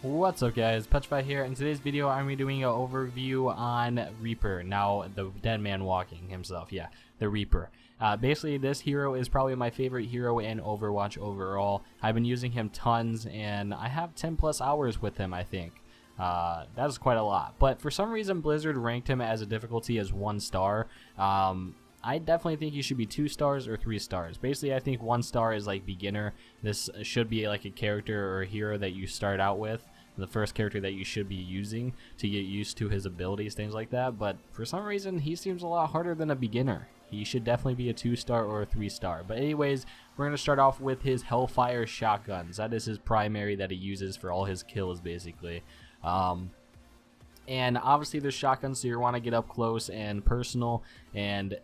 What's up guys, Petrified here. In today's video I'm doing an overview on Reaper. Now the dead man walking himself, yeah, the Reaper. Basically this hero is probably my favorite hero in Overwatch overall. I've been using him tons and I have 10 plus hours with him, I think. That's quite a lot, but for some reason Blizzard ranked him as a difficulty as 1 star. I definitely think he should be 2 stars or 3 stars. Basically, I think 1 star is like beginner. This should be like a character or a hero that you start out with, the first character that you should be using to get used to his abilities, things like that. But for some reason, he seems a lot harder than a beginner. He should definitely be a 2 star or a 3 star. But anyways, we're going to start off with his Hellfire shotguns. That is his primary that he uses for all his kills, basically. And obviously there's shotguns, so you want to get up close and personal and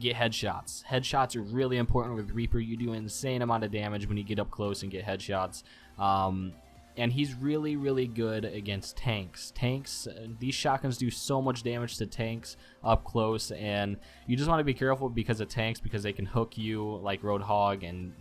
get headshots. Headshots are really important with Reaper. You do an insane amount of damage when you get up close and get headshots. And he's really good against tanks. These shotguns do so much damage to tanks up close, and you just want to be careful because of tanks, because they can hook you like Roadhog, and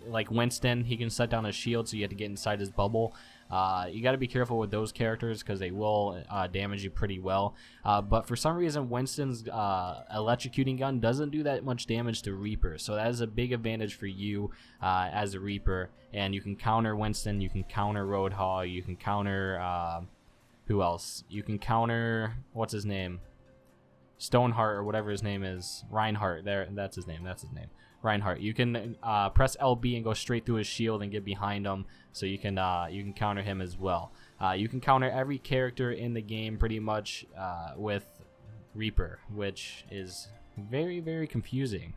like Winston, he can set down a shield, so you have to get inside his bubble. You got to be careful with those characters because they will damage you pretty well. But for some reason, Winston's electrocuting gun doesn't do that much damage to Reaper. So that is a big advantage for you as a Reaper. And you can counter Winston, you can counter Roadhog, you can counter... who else? You can counter... what's his name? Stoneheart or whatever his name is. Reinhardt. That's his name. Reinhardt. You can press LB and go straight through his shield and get behind him, so you can counter him as well. You can counter every character in the game pretty much with Reaper, which is very confusing.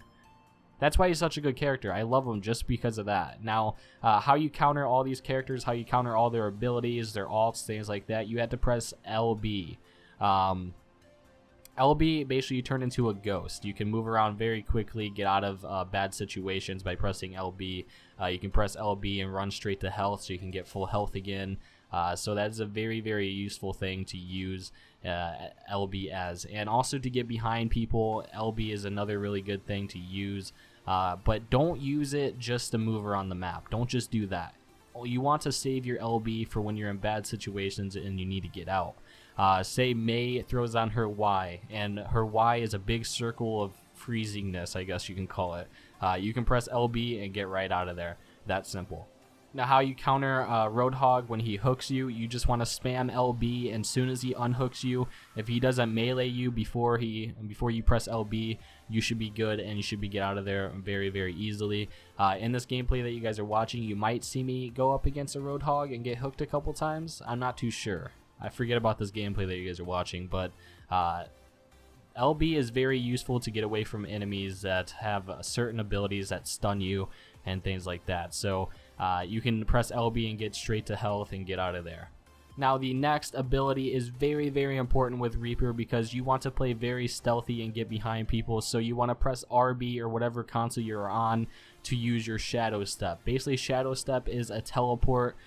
That's why he's such a good character. I love him just because of that. Now, how you counter all these characters, how you counter all their abilities, their ults, things like that, you have to press LB. LB, basically you turn into a ghost. You can move around very quickly, get out of bad situations by pressing LB. You can press LB and run straight to health, so you can get full health again. So that is a very useful thing to use LB as. And also to get behind people, LB is another really good thing to use. But don't use it just to move around the map. Don't just do that. You want to save your LB for when you're in bad situations and you need to get out. Say Mei throws on her Y, and her Y is a big circle of freezingness, I guess you can call it. You can press LB and get right out of there. That simple. Now, how you counter Roadhog when he hooks you, you just want to spam LB, and as soon as he unhooks you, if he doesn't melee you before you press LB, you should be good and you should be get out of there very easily. In this gameplay that you guys are watching, you might see me go up against a Roadhog and get hooked a couple times. I'm not too sure. I forget about this gameplay that you guys are watching, but LB is very useful to get away from enemies that have certain abilities that stun you and things like that. So you can press LB and get straight to health and get out of there. Now, the next ability is very important with Reaper because you want to play very stealthy and get behind people, so you want to press RB or whatever console you're on to use your Shadowstep. Basically, Shadowstep is a teleport.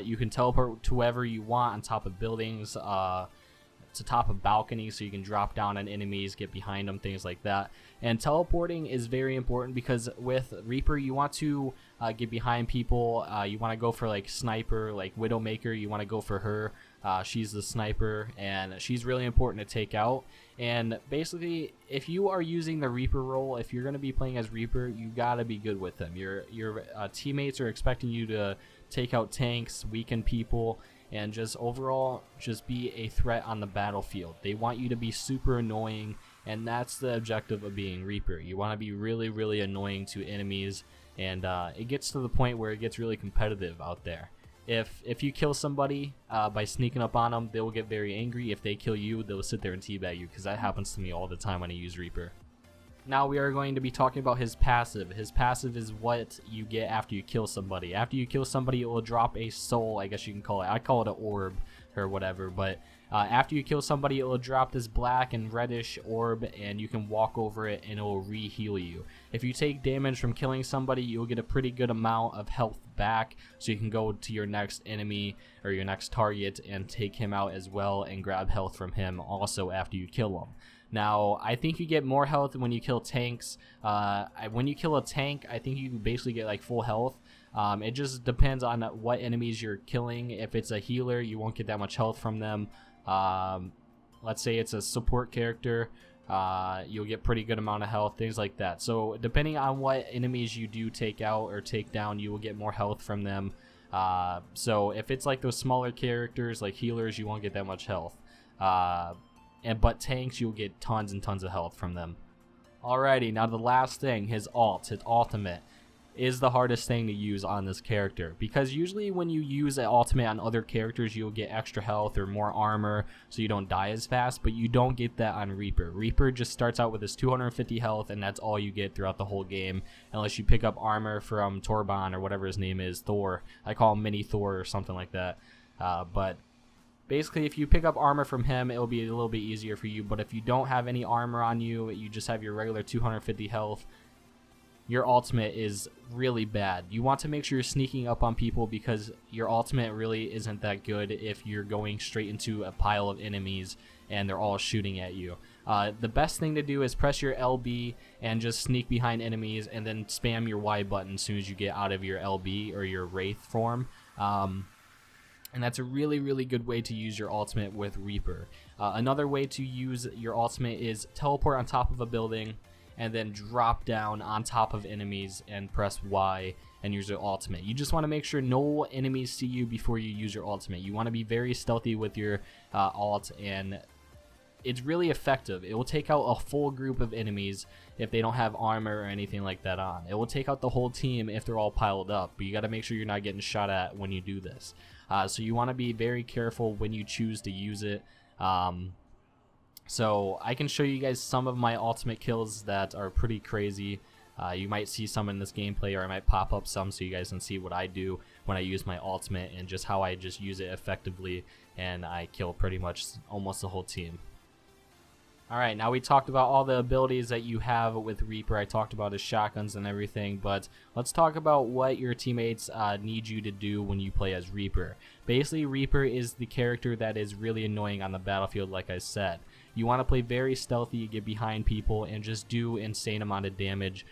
You can teleport to wherever you want on top of buildings, to top of balconies, so you can drop down on enemies, get behind them, things like that. And teleporting is very important because with Reaper, you want to get behind people. You want to go for like sniper, like Widowmaker. You want to go for her. She's the sniper, and she's really important to take out. And basically, if you are using the Reaper role, if you're going to be playing as Reaper, you gotta be good with them. Your teammates are expecting you to take out tanks, weaken people, and just overall just be a threat on the battlefield. They want you to be super annoying, and that's the objective of being Reaper. You want to be really annoying to enemies, and it gets to the point where it gets really competitive out there. If you kill somebody by sneaking up on them, they will get very angry. If they kill you, they'll sit there and teabag you, because that happens to me all the time when I use Reaper. Now we are going to be talking about his passive. His passive is what you get after you kill somebody. After you kill somebody, it will drop a soul, I guess you can call it. I call it an orb or whatever, but after you kill somebody, it will drop this black and reddish orb, and you can walk over it and it will re-heal you. If you take damage from killing somebody, you'll get a pretty good amount of health back, so you can go to your next enemy or your next target and take him out as well and grab health from him also after you kill him. Now, I think you get more health when you kill tanks. When you kill a tank, I think you basically get like full health. It just depends on what enemies you're killing. If it's a healer, you won't get that much health from them. Let's say it's a support character, you'll get pretty good amount of health, things like that. So depending on what enemies you do take out or take down, you will get more health from them. So if it's like those smaller characters like healers, you won't get that much health. But tanks, you'll get tons and tons of health from them. Alrighty, now the last thing, his ultimate, is the hardest thing to use on this character, because usually when you use an ultimate on other characters, you'll get extra health or more armor so you don't die as fast, but you don't get that on Reaper. Reaper just starts out with his 250 health, and that's all you get throughout the whole game, unless you pick up armor from Torban or whatever his name is, Thor. I call him Mini Thor or something like that. But basically, if you pick up armor from him, it'll be a little bit easier for you. But if you don't have any armor on you, you just have your regular 250 health, your ultimate is really bad. You want to make sure you're sneaking up on people, because your ultimate really isn't that good if you're going straight into a pile of enemies and they're all shooting at you. The best thing to do is press your LB and just sneak behind enemies, and then spam your Y button as soon as you get out of your LB or your Wraith form. And that's a really, really good way to use your ultimate with Reaper. Another way to use your ultimate is teleport on top of a building and then drop down on top of enemies and press Y and use your ultimate. You just want to make sure no enemies see you before you use your ultimate. You want to be very stealthy with your ult, and it's really effective. It will take out a full group of enemies if they don't have armor or anything like that on. It will take out the whole team if they're all piled up, but you got to make sure you're not getting shot at when you do this. So you want to be very careful when you choose to use it. So I can show you guys some of my ultimate kills that are pretty crazy. You might see some in this gameplay, or I might pop up some so you guys can see what I do when I use my ultimate and just how I just use it effectively, and I kill pretty much almost the whole team. Alright, now we talked about all the abilities that you have with Reaper. I talked about his shotguns and everything, but let's talk about what your teammates need you to do when you play as Reaper. Basically, Reaper is the character that is really annoying on the battlefield, like I said. You want to play very stealthy, get behind people, and just do insane amount of damage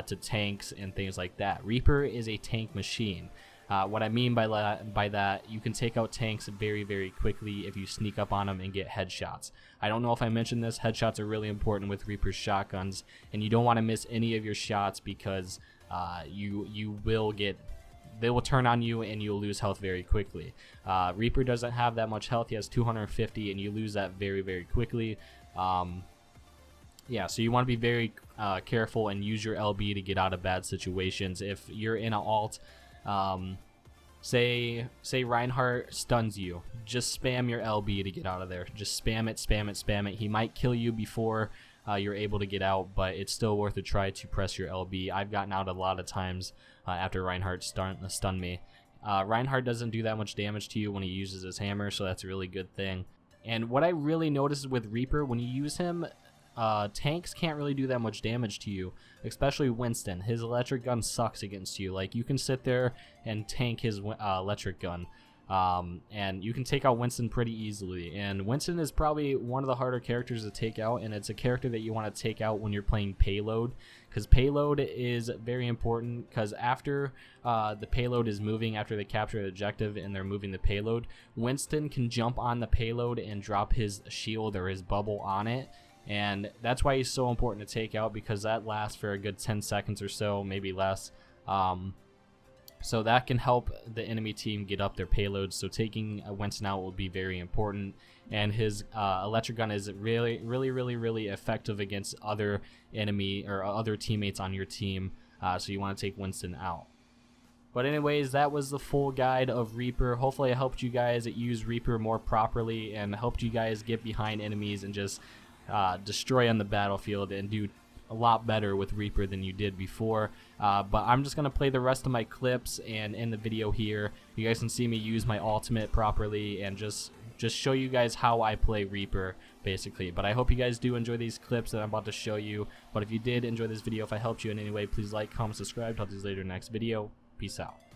to tanks and things like that. Reaper is a tank machine. What I mean by that, you can take out tanks very, very quickly if you sneak up on them and get headshots. I don't know if I mentioned this, headshots are really important with Reaper's shotguns, and you don't want to miss any of your shots, because they will turn on you and you'll lose health very quickly. Reaper doesn't have that much health. He has 250, and you lose that very, very quickly. Yeah, so you want to be very careful and use your LB to get out of bad situations. If you're in an ult, say Reinhardt stuns you, just spam your LB to get out of there. Just spam it, spam it, spam it. He might kill you before you're able to get out, but it's still worth a try to press your LB. I've gotten out a lot of times after Reinhardt stunned me. Reinhardt doesn't do that much damage to you when he uses his hammer, so that's a really good thing. And what I really noticed with Reaper, when you use him, tanks can't really do that much damage to you, especially Winston. His electric gun sucks against you. Like, you can sit there and tank his electric gun, and you can take out Winston pretty easily. And Winston is probably one of the harder characters to take out, and it's a character that you want to take out when you're playing payload, because payload is very important, because after the payload is moving, after they capture the objective and they're moving the payload, Winston can jump on the payload and drop his shield or his bubble on it. And that's why he's so important to take out, because that lasts for a good 10 seconds or so, maybe less. So that can help the enemy team get up their payloads. So taking Winston out will be very important. And his electric gun is really, really, really, really effective against other enemy or other teammates on your team. So you want to take Winston out. But anyways, that was the full guide of Reaper. Hopefully I helped you guys use Reaper more properly and helped you guys get behind enemies and just destroy on the battlefield and do a lot better with Reaper than you did before. But I'm just gonna play the rest of my clips and end the video here. You guys can see me use my ultimate properly and just show you guys how I play Reaper, basically. But I hope you guys do enjoy these clips that I'm about to show you. But if you did enjoy this video, if I helped you in any way, please like, comment, subscribe. Talk to you later in the next video. Peace out.